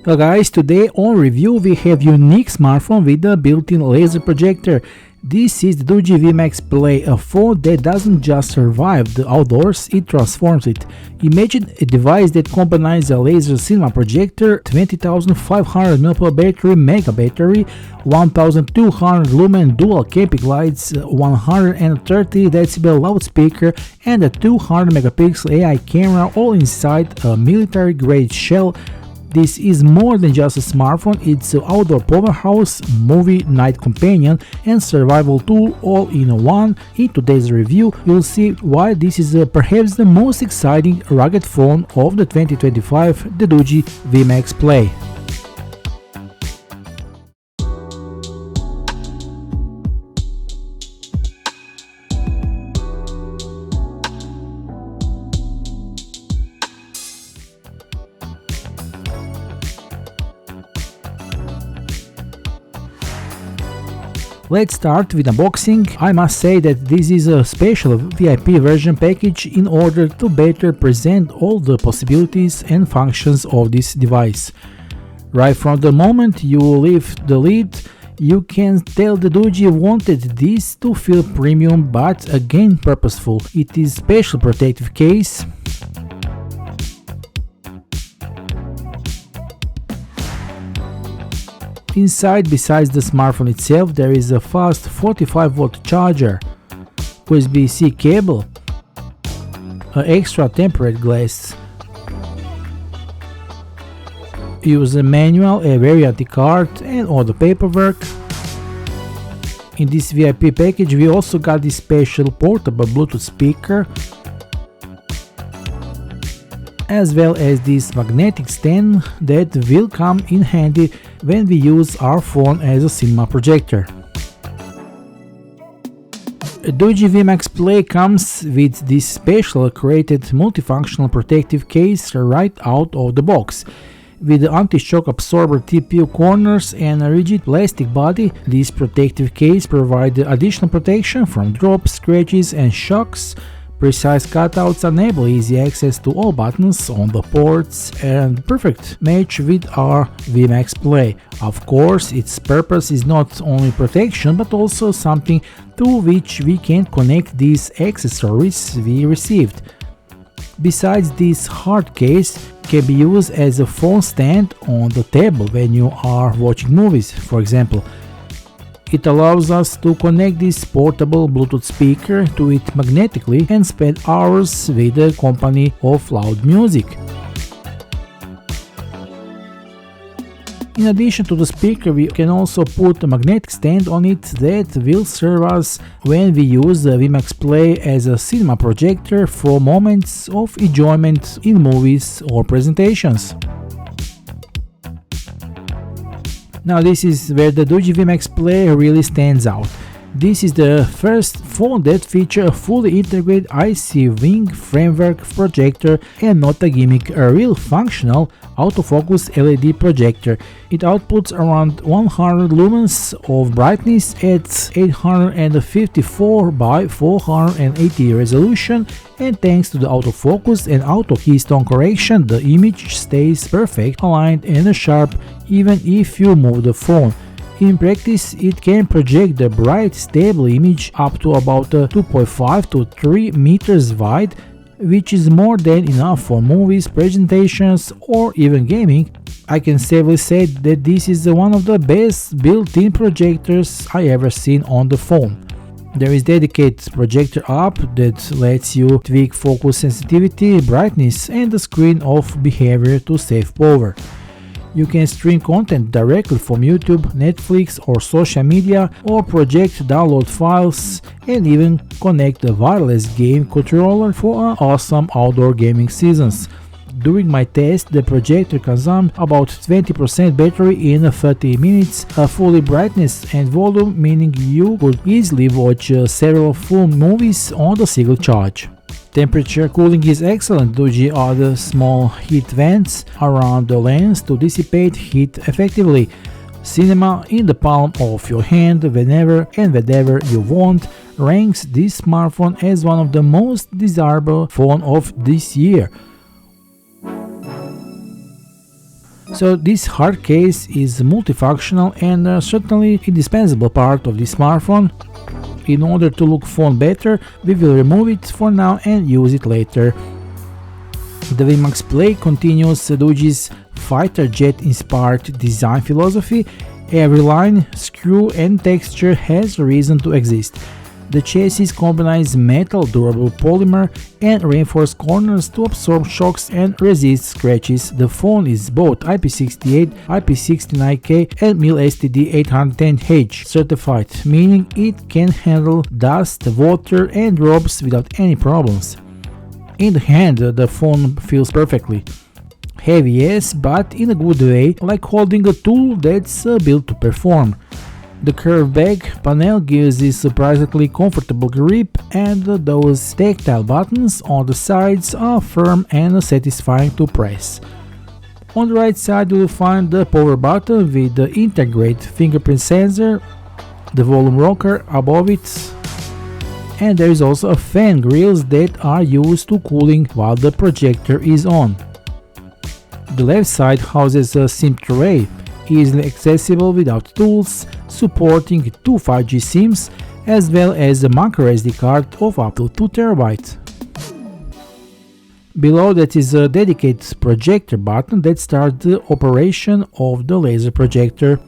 Well guys, today on review we have unique smartphone with a built-in laser projector. This is the DOOGEE V Max Play, a phone that doesn't just survive the outdoors, it transforms it. Imagine a device that combines a laser cinema projector, 20,500 mAh battery, mega battery, 1,200 lumen dual camping lights, 130 decibel loudspeaker, and a 200 megapixel AI camera, all inside a military-grade shell. This is more than just a smartphone, it's an outdoor powerhouse, movie night companion, and survival tool all in one. In today's review, you'll see why this is perhaps the most exciting rugged phone of the 2025, the DOOGEE V Max Play. Let's start with unboxing. I must say that this is a special VIP version package in order to better present all the possibilities and functions of this device. Right from the moment you lift the lid, you can tell the DOOGEE wanted this to feel premium but again purposeful. It is special protective case. Inside, besides the smartphone itself, there is a fast 45-volt charger, USB-C cable, an extra tempered glass, user manual, a warranty card, and all the paperwork. In this VIP package we also got this special portable Bluetooth speaker, as well as this magnetic stand that will come in handy when we use our phone as a cinema projector. DOOGEE V Max Play comes with this special created multifunctional protective case right out of the box. With the anti-shock absorber TPU corners and a rigid plastic body, this protective case provides additional protection from drops, scratches and shocks. Precise cutouts enable easy access to all buttons on the ports and perfect match with our V Max Play. Of course, its purpose is not only protection but also something to which we can connect these accessories we received. Besides, this hard case can be used as a phone stand on the table when you are watching movies, for example. It allows us to connect this portable Bluetooth speaker to it magnetically and spend hours with the company of loud music. In addition to the speaker, we can also put a magnetic stand on it that will serve us when we use the V Max Play as a cinema projector for moments of enjoyment in movies or presentations. Now this is where the DOOGEE V Max Play really stands out. This is the first phone that features a fully integrated IC wing framework projector and not a gimmick, a real functional autofocus LED projector. It outputs around 100 lumens of brightness at 854 by 480 resolution, and thanks to the autofocus and auto keystone correction, the image stays perfect, aligned and sharp even if you move the phone. In practice, it can project the bright, stable image up to about 2.5 to 3 meters wide, which is more than enough for movies, presentations, or even gaming. I can safely say that this is one of the best built-in projectors I ever seen on the phone. There is dedicated projector app that lets you tweak focus sensitivity, brightness, and the screen off behavior to save power. You can stream content directly from YouTube, Netflix or social media, or project download files and even connect a wireless game controller for awesome outdoor gaming seasons. During my test, the projector consumed about 20% battery in 30 minutes, fully brightness and volume, meaning you could easily watch several full movies on the single charge. Temperature cooling is excellent. DOOGEE adds small heat vents around the lens to dissipate heat effectively. Cinema in the palm of your hand whenever and wherever you want ranks this smartphone as one of the most desirable phones of this year. So this hard case is multifunctional and certainly indispensable part of the smartphone. In order to look phone better, we will remove it for now and use it later. The V Max Play continues DOOGEE's fighter jet inspired design philosophy. Every line, screw and texture has a reason to exist. The chassis combines metal durable polymer and reinforced corners to absorb shocks and resist scratches. The phone is both IP68, IP69K and MIL-STD810H certified, meaning it can handle dust, water and drops without any problems. In the hand, the phone feels perfectly. Heavy, yes, but in a good way, like holding a tool that's built to perform. The curved back panel gives a surprisingly comfortable grip, and those tactile buttons on the sides are firm and satisfying to press. On the right side you will find the power button with the integrated fingerprint sensor, the volume rocker above it, and there is also a fan grills that are used to cooling while the projector is on. The left side houses a SIM tray, easily accessible without tools, supporting 2 5G SIMs as well as a micro SD card of up to 2 TB. Below that is a dedicated projector button that starts the operation of the laser projector.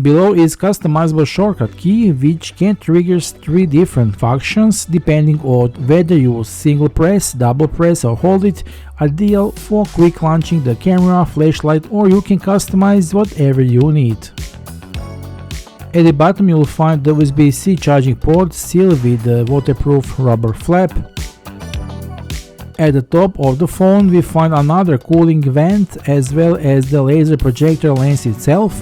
Below is customizable shortcut key which can trigger 3 different functions depending on whether you single press, double press or hold it, ideal for quick launching the camera, flashlight, or you can customize whatever you need. At the bottom you will find the USB-C charging port sealed with a waterproof rubber flap. At the top of the phone we find another cooling vent as well as the laser projector lens itself,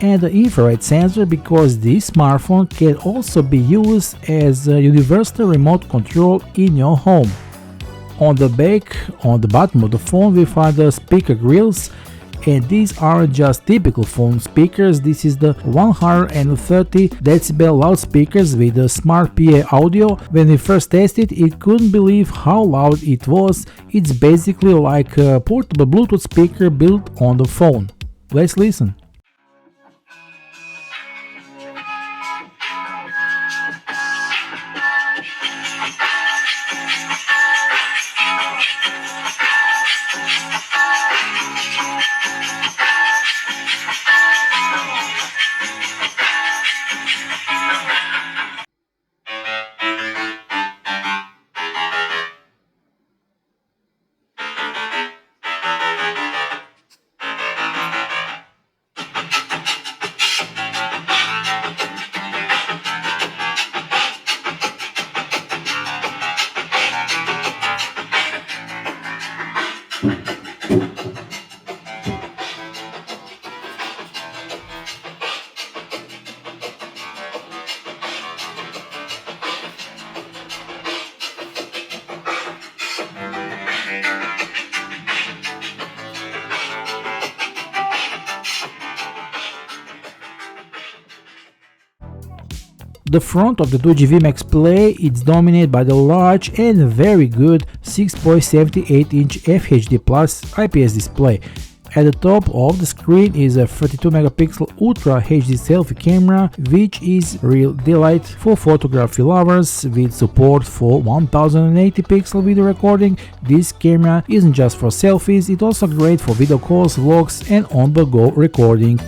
and the infrared sensor because this smartphone can also be used as a universal remote control in your home. On the back, on the bottom of the phone we find the speaker grills, and these aren't just typical phone speakers. This is the 130 decibel loudspeakers with the smart PA audio. When we first tested it, couldn't believe how loud it was. It's basically like a portable Bluetooth speaker built on the phone. Let's listen. The front of the DOOGEE V Max Play is dominated by the large and very good 6.78-inch FHD Plus IPS display. At the top of the screen is a 32 megapixel Ultra HD selfie camera, which is real delight for photography lovers with support for 1080 pixel video recording. This camera isn't just for selfies, it's also great for video calls, vlogs and on-the-go recording.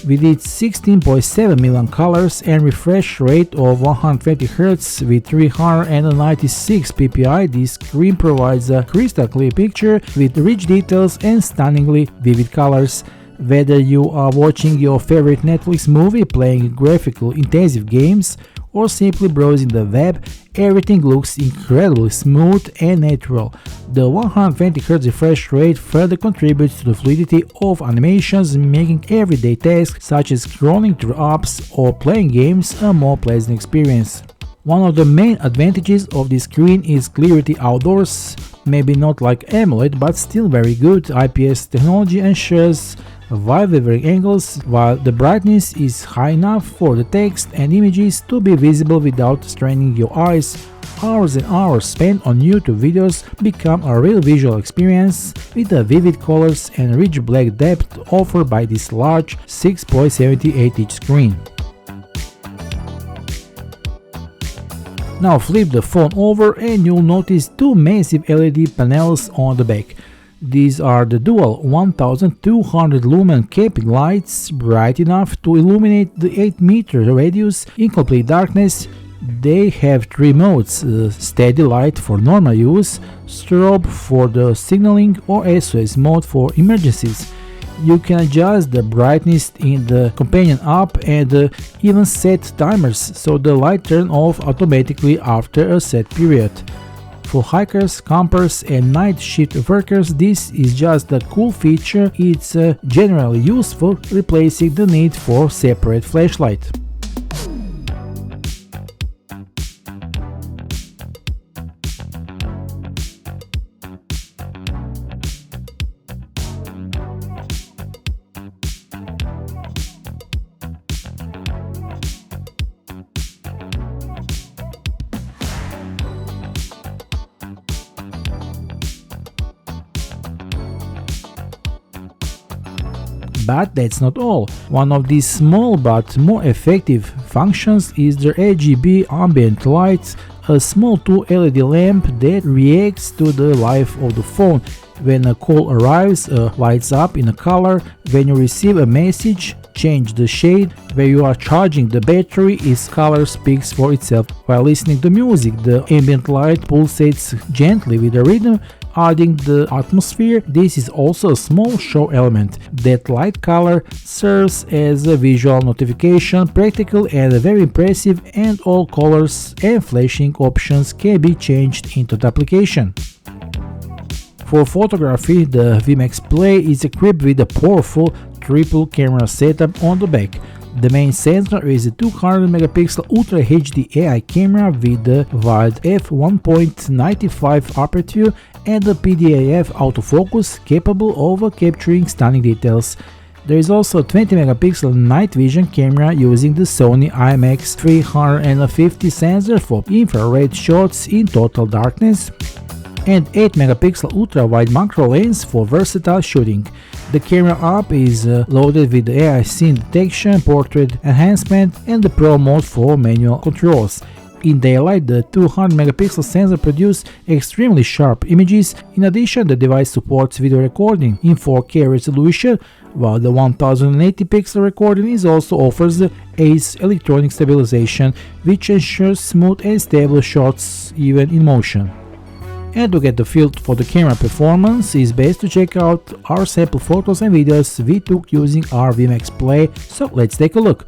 With its 16.7 million colors and refresh rate of 120Hz with 396 ppi, this screen provides a crystal clear picture with rich details and stunningly vivid colors. Whether you are watching your favorite Netflix movie, playing graphical intensive games, or simply browsing the web, everything looks incredibly smooth and natural. The 120Hz refresh rate further contributes to the fluidity of animations, making everyday tasks such as scrolling through apps or playing games a more pleasant experience. One of the main advantages of this screen is clarity outdoors. Maybe not like AMOLED, but still very good. IPS technology ensures wide wavering angles, while the brightness is high enough for the text and images to be visible without straining your eyes. Hours and hours spent on YouTube videos become a real visual experience with the vivid colors and rich black depth offered by this large 6.78-inch screen. Now flip the phone over and you'll notice two massive LED panels on the back. These are the dual 1200 lumen caping lights, bright enough to illuminate the 8-meter radius in complete darkness. They have three modes: steady light for normal use, strobe for the signaling, or SOS mode for emergencies. You can adjust the brightness in the companion app and even set timers so the light turns off automatically after a set period. For hikers, campers and night shift workers, this is just a cool feature. It's generally useful, replacing the need for separate flashlight. But that's not all. One of these small but more effective functions is the RGB ambient light, a small 2 LED lamp that reacts to the light of the phone. When a call arrives, lights up in a color. When you receive a message, change the shade. Where you are charging the battery, its color speaks for itself. While listening to music, the ambient light pulsates gently with a rhythm, adding the atmosphere. This is also a small show element. That light color serves as a visual notification, practical and very impressive, and all colors and flashing options can be changed into the application. For photography, the V Max Play is equipped with a powerful triple camera setup on the back. The main sensor is a 200 megapixel Ultra HD AI camera with the wide f1.95 aperture and the PDAF autofocus capable of capturing stunning details. There is also a 20 megapixel night vision camera using the Sony IMX350 sensor for infrared shots in total darkness, and 8 megapixel ultra wide macro lens for versatile shooting. The camera app is loaded with the AI scene detection, portrait enhancement, and the Pro mode for manual controls. In daylight, the 200 megapixel sensor produces extremely sharp images. In addition, the device supports video recording in 4K resolution, while the 1080 pixel recording also offers the ACE electronic stabilization, which ensures smooth and stable shots even in motion. And to get the feel for the camera performance, it's best to check out our sample photos and videos we took using our V Max Play, so let's take a look.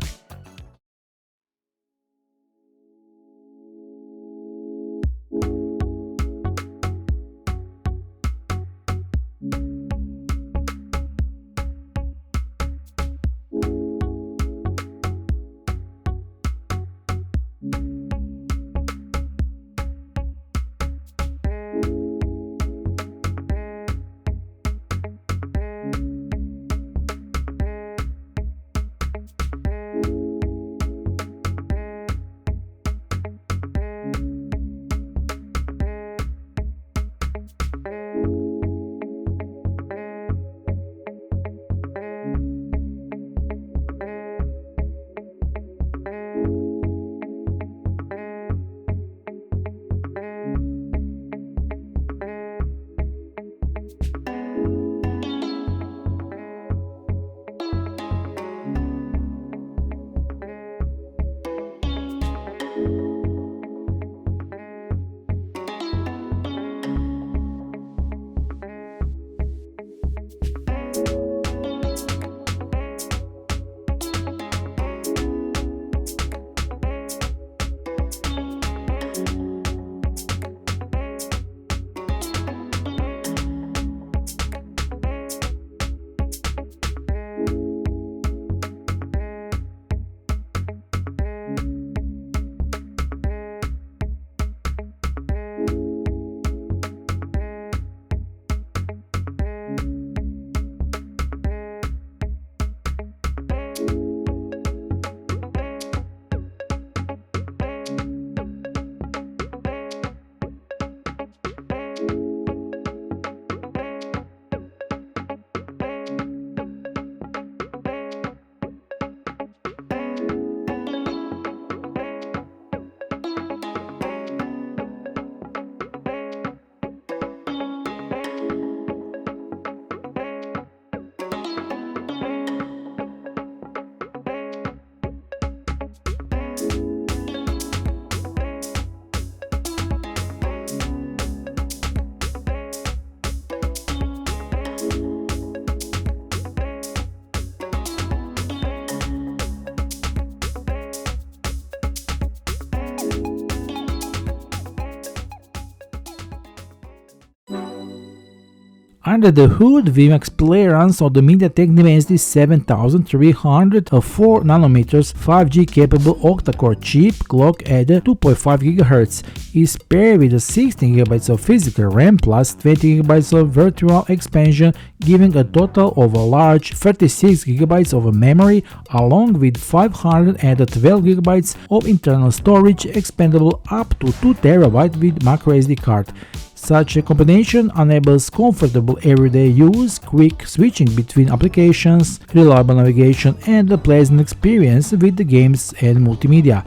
Under the hood, V Max Play runs on the MediaTek Dimensity 7300 of 4nm 5G capable octa-core chip, clock at 2.5 GHz, is paired with 16 GB of physical RAM plus 20 GB of virtual expansion, giving a total of a large 36 GB of memory along with 512 GB of internal storage, expandable up to 2 TB with microSD card. Such a combination enables comfortable everyday use, quick switching between applications, reliable navigation, and a pleasant experience with the games and multimedia.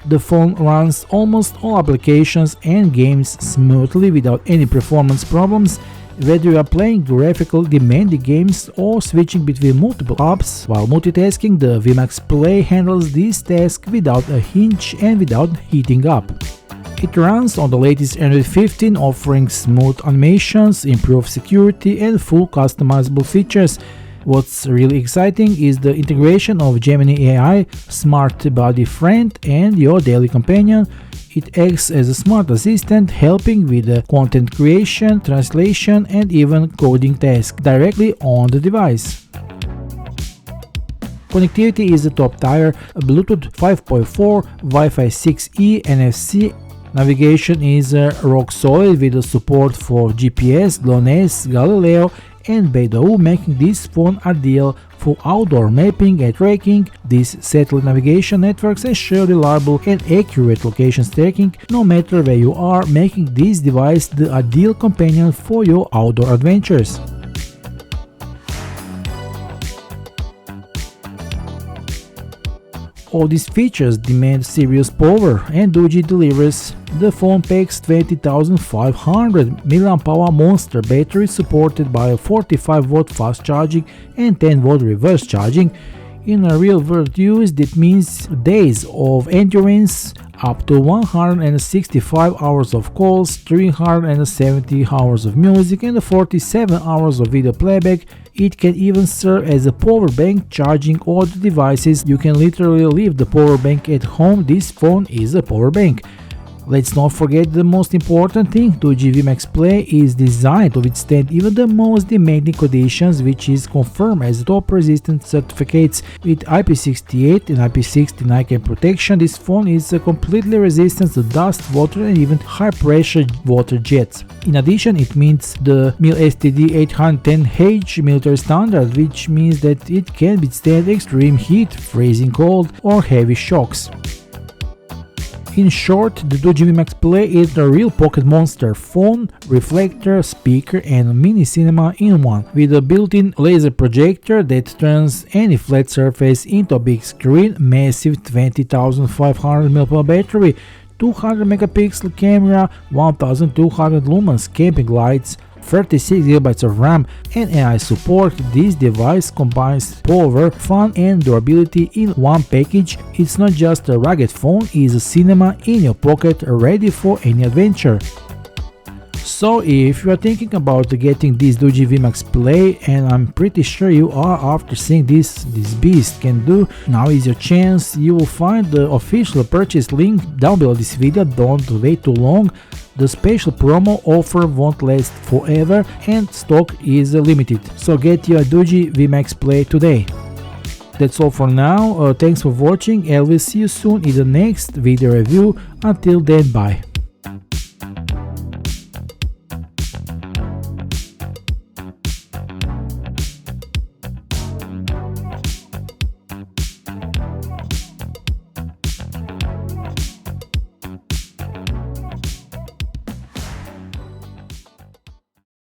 The phone runs almost all applications and games smoothly without any performance problems, whether you are playing graphical demanding games or switching between multiple apps while multitasking. The V Max Play handles this task without a hitch and without heating up. It runs on the latest Android 15, offering smooth animations, improved security, and full customizable features. What's really exciting is the integration of Gemini AI, smart body friend, and your daily companion. It acts as a smart assistant, helping with the content creation, translation, and even coding tasks directly on the device. Connectivity is the top tier: Bluetooth 5.4, Wi-Fi 6E, NFC. Navigation is rock solid with the support for GPS, GLONASS, Galileo, and Beidou, making this phone ideal for outdoor mapping and tracking. These satellite navigation networks ensure reliable and accurate location tracking no matter where you are, making this device the ideal companion for your outdoor adventures. All these features demand serious power, and DOOGEE delivers. The phone packs 20,500 mAh monster battery supported by a 45W fast charging and 10W reverse charging. In a real-world use, that means days of endurance, up to 165 hours of calls, 370 hours of music, and 47 hours of video playback. It can even serve as a power bank, charging all the devices. You can literally leave the power bank at home. This phone is a power bank. Let's not forget the most important thing: DOOGEE V Max Play is designed to withstand even the most demanding conditions, which is confirmed as top resistant certificates. With IP68 and IP69 protection, this phone is completely resistant to dust, water, and even high pressure water jets. In addition, it meets the MIL STD 810H military standard, which means that it can withstand extreme heat, freezing cold, or heavy shocks. In short, the DOOGEE V Max Play is a real pocket monster: phone, reflector, speaker, and mini cinema in one, with a built-in laser projector that turns any flat surface into a big screen, massive 20,500 mAh battery, 200 megapixel camera, 1200 lumens camping lights, 36 GB of RAM, and AI support. This device combines power, fun, and durability in one package. It's not just a rugged phone, it's a cinema in your pocket, ready for any adventure. So if you are thinking about getting this DOOGEE V Max Play, and I'm pretty sure you are after seeing this beast can do, now is your chance. You will find the official purchase link down below this video. Don't wait too long. The special promo offer won't last forever and stock is limited, so get your DOOGEE V Max Play today. That's all for now. Thanks for watching, and we'll see you soon in the next video review. Until then, bye.